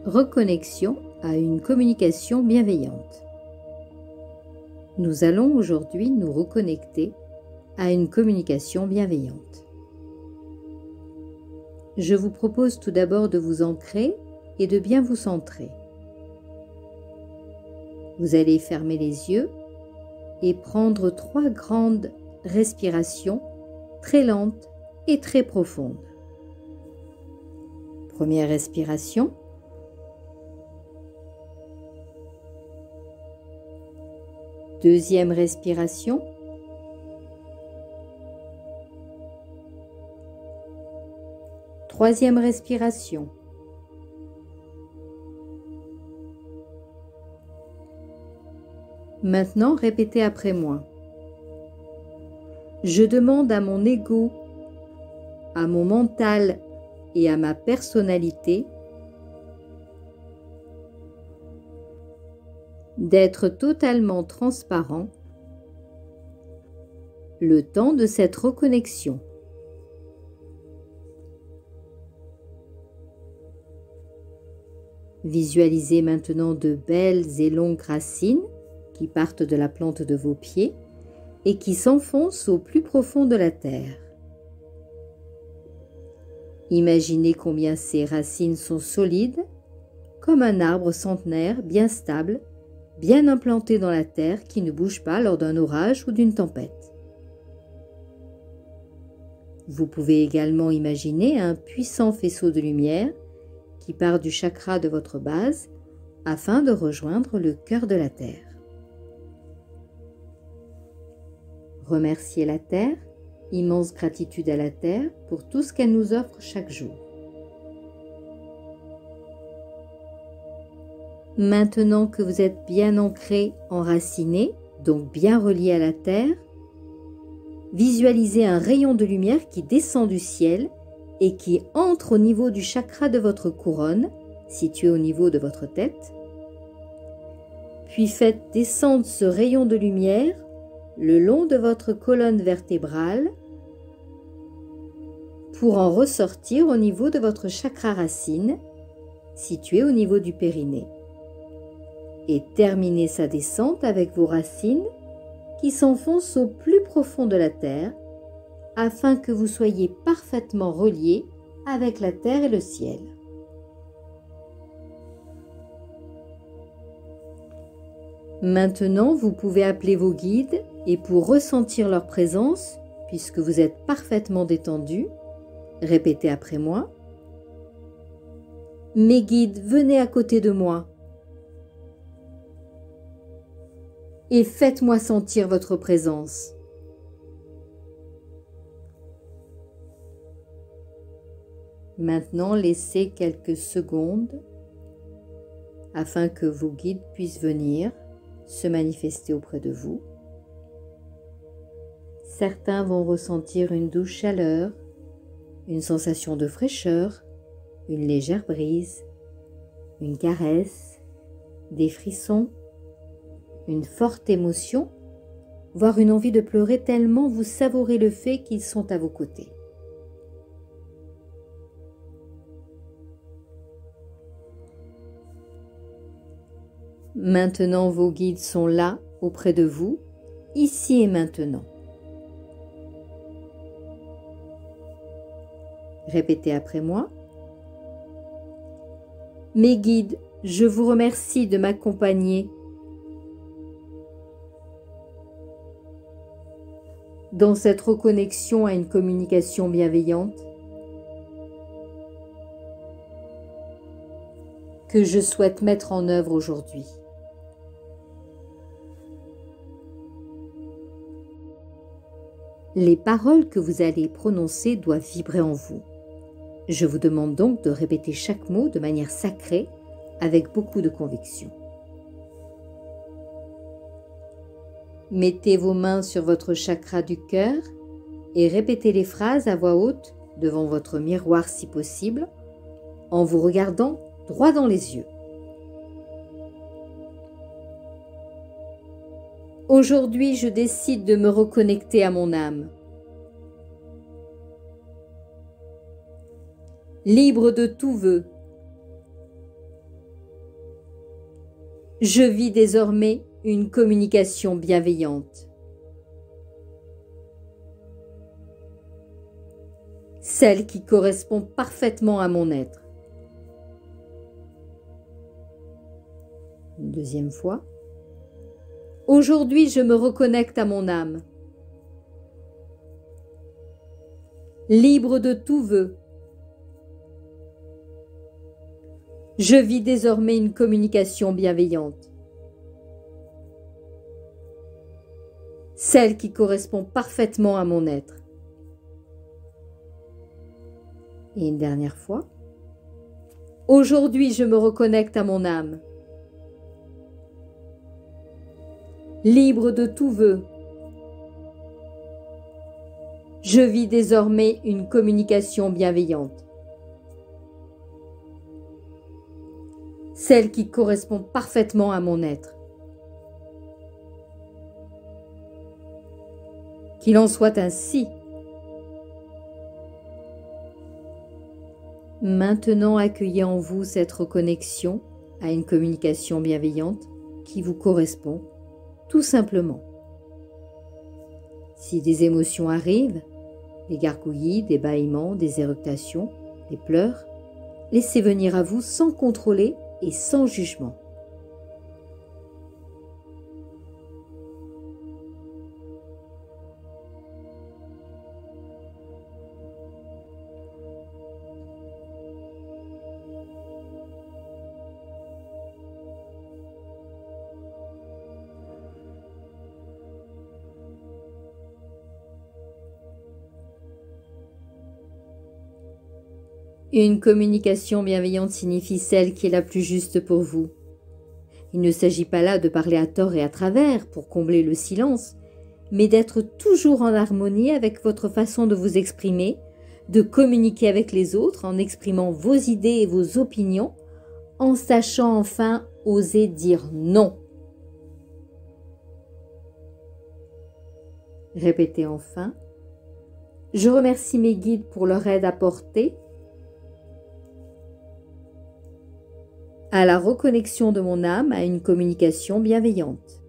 Reconnexion à une communication bienveillante. Nous allons aujourd'hui nous reconnecter à une communication bienveillante. Je vous propose tout d'abord de vous ancrer et de bien vous centrer. Vous allez fermer les yeux et prendre 3 grandes respirations très lentes et très profondes. Première respiration. Deuxième respiration. Troisième respiration. Maintenant, répétez après moi. Je demande à mon ego, à mon mental et à ma personnalité d'être totalement transparent le temps de cette reconnexion. Visualisez maintenant de belles et longues racines qui partent de la plante de vos pieds et qui s'enfoncent au plus profond de la terre. Imaginez combien ces racines sont solides, comme un arbre centenaire bien stable, bien implanté dans la terre qui ne bouge pas lors d'un orage ou d'une tempête. Vous pouvez également imaginer un puissant faisceau de lumière qui part du chakra de votre base afin de rejoindre le cœur de la terre. Remerciez la terre, immense gratitude à la terre pour tout ce qu'elle nous offre chaque jour. Maintenant que vous êtes bien ancré, enraciné, donc bien relié à la terre, visualisez un rayon de lumière qui descend du ciel et qui entre au niveau du chakra de votre couronne, situé au niveau de votre tête. Puis faites descendre ce rayon de lumière le long de votre colonne vertébrale pour en ressortir au niveau de votre chakra racine, situé au niveau du périnée. Et terminez sa descente avec vos racines qui s'enfoncent au plus profond de la terre afin que vous soyez parfaitement reliés avec la terre et le ciel. Maintenant, vous pouvez appeler vos guides et pour ressentir leur présence, puisque vous êtes parfaitement détendu, répétez après moi. Mes guides, venez à côté de moi et faites-moi sentir votre présence. Maintenant, laissez quelques secondes afin que vos guides puissent venir se manifester auprès de vous. Certains vont ressentir une douce chaleur, une sensation de fraîcheur, une légère brise, une caresse, des frissons, une forte émotion, voire une envie de pleurer tellement vous savourez le fait qu'ils sont à vos côtés. Maintenant, vos guides sont là, auprès de vous, ici et maintenant. Répétez après moi. Mes guides, je vous remercie de m'accompagner dans cette reconnexion à une communication bienveillante que je souhaite mettre en œuvre aujourd'hui. Les paroles que vous allez prononcer doivent vibrer en vous. Je vous demande donc de répéter chaque mot de manière sacrée, avec beaucoup de conviction. Mettez vos mains sur votre chakra du cœur et répétez les phrases à voix haute devant votre miroir si possible, en vous regardant droit dans les yeux. Aujourd'hui, je décide de me reconnecter à mon âme. Libre de tout vœu, Je vis désormais une communication bienveillante. Celle qui correspond parfaitement à mon être. Une deuxième fois. Aujourd'hui, je me reconnecte à mon âme. Libre de tout vœu. Je vis désormais une communication bienveillante. Celle qui correspond parfaitement à mon être. Et une dernière fois. Aujourd'hui, je me reconnecte à mon âme. Libre de tout vœu. Je vis désormais une communication bienveillante. Celle qui correspond parfaitement à mon être. Qu'il en soit ainsi. Maintenant, accueillez en vous cette reconnexion à une communication bienveillante qui vous correspond, tout simplement. Si des émotions arrivent, des gargouillis, des bâillements, des éructations, des pleurs, laissez venir à vous sans contrôler et sans jugement. Une communication bienveillante signifie celle qui est la plus juste pour vous. Il ne s'agit pas là de parler à tort et à travers pour combler le silence, mais d'être toujours en harmonie avec votre façon de vous exprimer, de communiquer avec les autres en exprimant vos idées et vos opinions, en sachant enfin oser dire non. Répétez enfin. Je remercie mes guides pour leur aide apportée à la reconnexion de mon âme à une communication bienveillante.